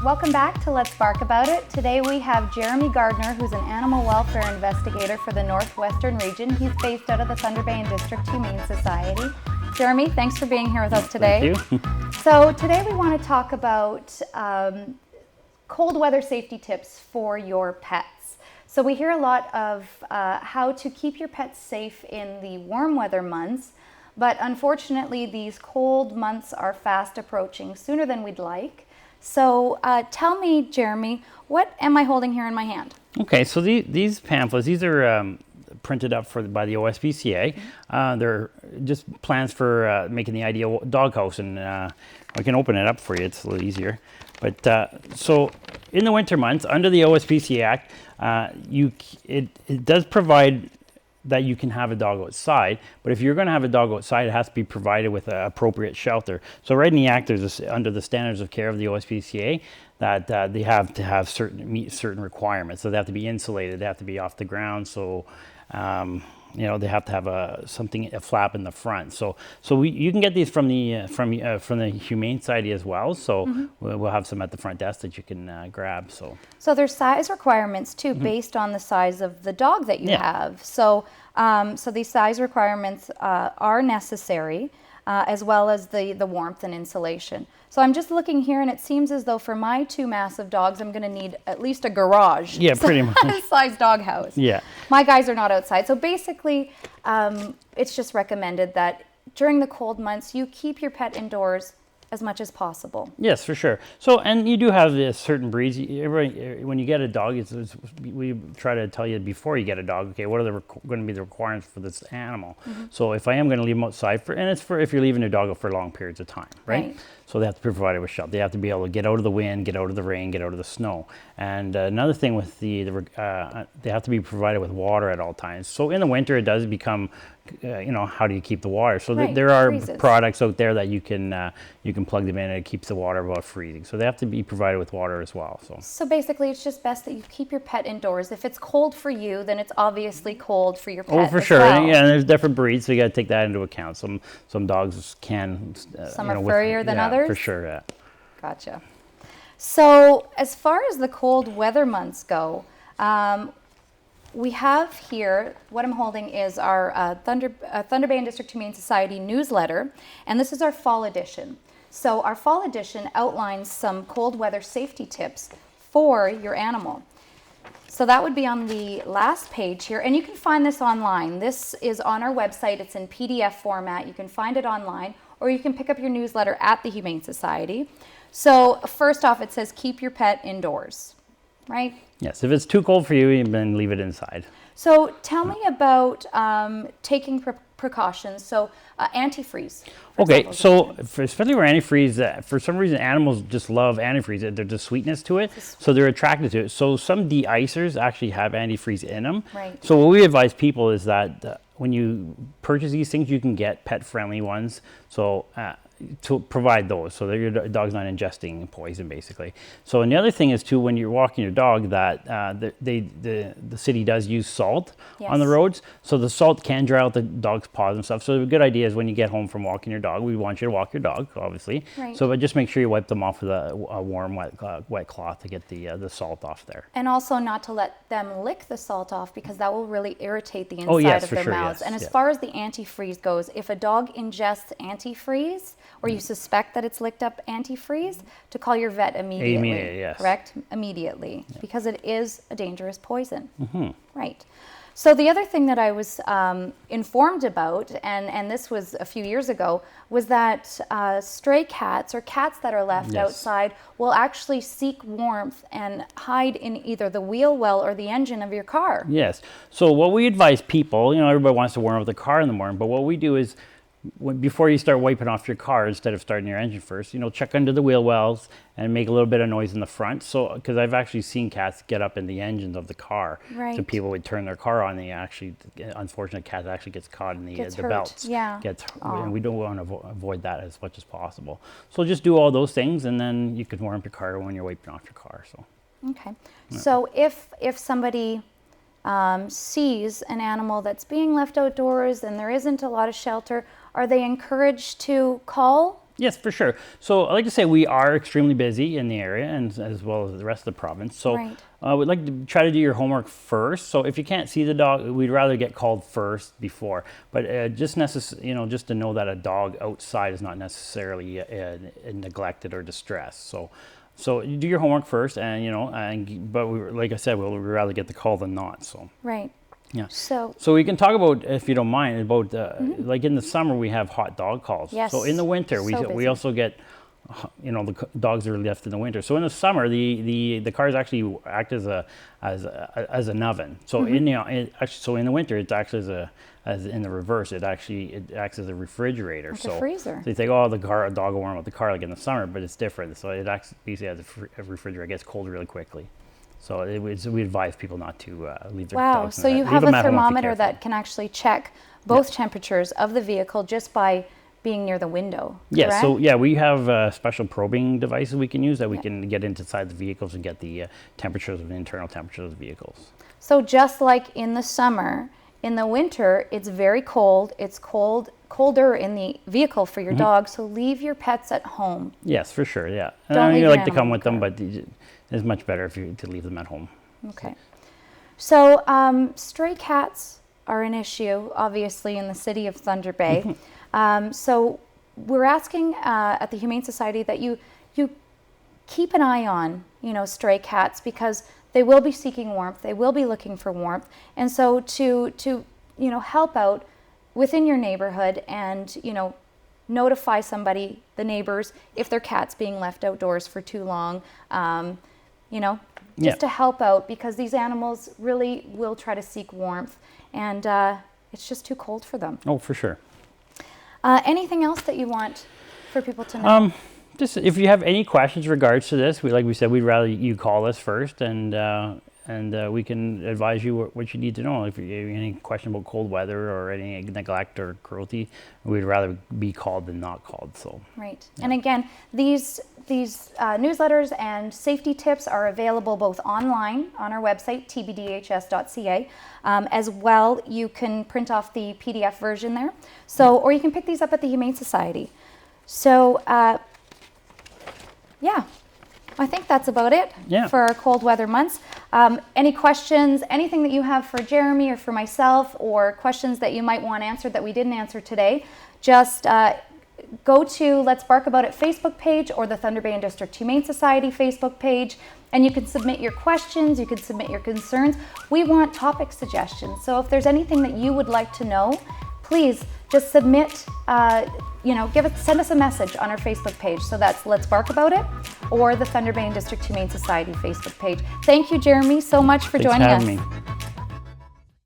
Welcome back to Let's Bark About It. Today we have Jeremy Gardiner, who's an animal welfare investigator for the Northwestern region. He's based out of the Thunder Bay and District Humane Society. Jeremy, thanks for being here with us today. Thank you. So today we want to talk about cold weather safety tips for your pets. So we hear a lot of how to keep your pets safe in the warm weather months, but unfortunately these cold months are fast approaching, sooner than we'd like. So tell me, Jeremy, what am I holding here in my hand? Okay, so these pamphlets, these are printed up by the OSPCA. They're just plans for making the ideal doghouse, and I can open it up for you. It's a little easier. But so in the winter months, under the OSPCA Act, it does provide that you can have a dog outside, but if you're going to have a dog outside, it has to be provided with an appropriate shelter. So right in the Act, there's under the standards of care of the OSPCA that they have to meet certain requirements. So they have to be insulated, they have to be off the ground. So they have to have a flap in the front. So you can get these from the Humane Society as well. So we'll have some at the front desk that you can grab. So there's size requirements too, based on the size of the dog that you have. So these size requirements are necessary, as well as the warmth and insulation. So I'm just looking here, and it seems as though for my two massive dogs, I'm going to need at least a garage. Yeah, pretty much. Size doghouse. Yeah. My guys are not outside. So basically, it's just recommended that during the cold months, you keep your pet indoors as much as possible. Yes, for sure. So, and you do have certain breeds. When you get a dog, we try to tell you before you get a dog, okay, what are going to be the requirements for this animal? So if I am going to leave them outside, and it's for if you're leaving a dog out for long periods of time, right? So they have to be provided with shelter. They have to be able to get out of the wind, get out of the rain, get out of the snow. And another thing with they have to be provided with water at all times. So in the winter, it does become, how do you keep the water? So there are products out there that you can plug them in, and it keeps the water without freezing. So they have to be provided with water as well. So basically, it's just best that you keep your pet indoors. If it's cold for you, then it's obviously cold for your pet. Oh, for sure. Well. Yeah, and there's different breeds, so you got to take that into account. Some dogs can. Some are furrier than others. For sure. Yeah. Gotcha. So as far as the cold weather months go, we have here, what I'm holding is our Thunder Bay and District Humane Society newsletter, and this is our fall edition. So our fall edition outlines some cold weather safety tips for your animal. So that would be on the last page here, and you can find this online. This is on our website. It's in PDF format. You can find it online, or you can pick up your newsletter at the Humane Society. So first off, it says keep your pet indoors, right? Yes, if it's too cold for you, then leave it inside. So tell me about taking precautions. So antifreeze. Okay, so especially for antifreeze, for some reason animals just love antifreeze. There's a sweetness to it, so they're attracted to it. So some de-icers actually have antifreeze in them. Right. So what we advise people is that when you purchase these things, you can get pet-friendly ones. So to provide those, so that your dog's not ingesting poison, basically. So, and the other thing is too, when you're walking your dog, that the city does use salt on the roads, so the salt can dry out the dog's paws and stuff. So a good idea is when you get home from walking your dog, we want you to walk your dog, obviously. Right. So, but just make sure you wipe them off with a warm, wet cloth to get the salt off there. And also not to let them lick the salt off, because that will really irritate the inside of their mouths. And as far as the antifreeze goes, if a dog ingests antifreeze, or you suspect that it's licked up antifreeze, to call your vet immediately. Yes. Correct? Immediately, because it is a dangerous poison. Right. So the other thing that I was informed about, and this was a few years ago, was that stray cats or cats that are left outside will actually seek warmth and hide in either the wheel well or the engine of your car. Yes. So what we advise people, everybody wants to warm up the car in the morning, but what we do is, before you start wiping off your car, instead of starting your engine first, check under the wheel wells and make a little bit of noise in the front. So, because I've actually seen cats get up in the engines of the car. Right. So people would turn their car on. Unfortunately, cat actually gets caught in the belts. Yeah. And we don't want to avoid that as much as possible. So just do all those things, and then you can warm up your car when you're wiping off your car. So. Okay. Yeah. So if somebody sees an animal that's being left outdoors and there isn't a lot of shelter, are they encouraged to call Yes, for sure. So I like to say we are extremely busy in the area and as well as the rest of the province. So Right. we'd like to try to do your homework first. So if you can't see the dog, we'd rather get called first before. But just just to know that a dog outside is not necessarily neglected or distressed. So you do your homework first, but like I said, we'd rather get the call than not. So. Right. Yeah. So we can talk about, if you don't mind, about like in the summer we have hot dog calls. Yes. So in the winter So we busy. also get, the dogs that are left in the winter. So in the summer the cars actually act as an oven. So in the winter it acts as in the reverse. It acts as a refrigerator. Like a freezer. So you think, oh, dog will warm up the car like in the summer, but it's different. So it acts basically as a refrigerator. It gets cold really quickly. So we advise people not to leave their dogs. So you have a thermometer that can actually check both temperatures of the vehicle just by being near the window. Yeah, correct? so we have special probing devices we can use that we can get inside the vehicles and get the temperatures of the internal temperatures of the vehicles. So just like in the summer, in the winter it's very cold. It's colder in the vehicle for your dog. So leave your pets at home. Yes, for sure. Yeah, Don't leave you your like to come animal with them, car. but it's much better to leave them at home. Okay. So stray cats are an issue, obviously, in the city of Thunder Bay. So we're asking at the Humane Society that you keep an eye on, stray cats, because they will be seeking warmth. They will be looking for warmth. And so to help out within your neighborhood and, notify somebody, the neighbors, if their cat's being left outdoors for too long, just to help out, because these animals really will try to seek warmth, and it's just too cold for them. Oh, for sure. Anything else that you want for people to know? Just if you have any questions regards to this, like we said, we'd rather you call us first, and we can advise you what you need to know. If you have any question about cold weather or any neglect or cruelty, we'd rather be called than not called. So right. Yeah. And again, these newsletters and safety tips are available both online on our website, tbdhs.ca, as well. You can print off the PDF version there. Or you can pick these up at the Humane Society. So, I think that's about it for our cold weather months. Any questions, anything that you have for Jeremy or for myself, or questions that you might want answered that we didn't answer today, just go to Let's Bark About It Facebook page or the Thunder Bay and District Humane Society Facebook page, and you can submit your questions, you can submit your concerns. We want topic suggestions. So if there's anything that you would like to know, please just submit, send us a message on our Facebook page. So that's Let's Bark About It or the Thunder Bay and District Humane Society Facebook page. Thank you, Jeremy, so much for joining us. Thanks for having me.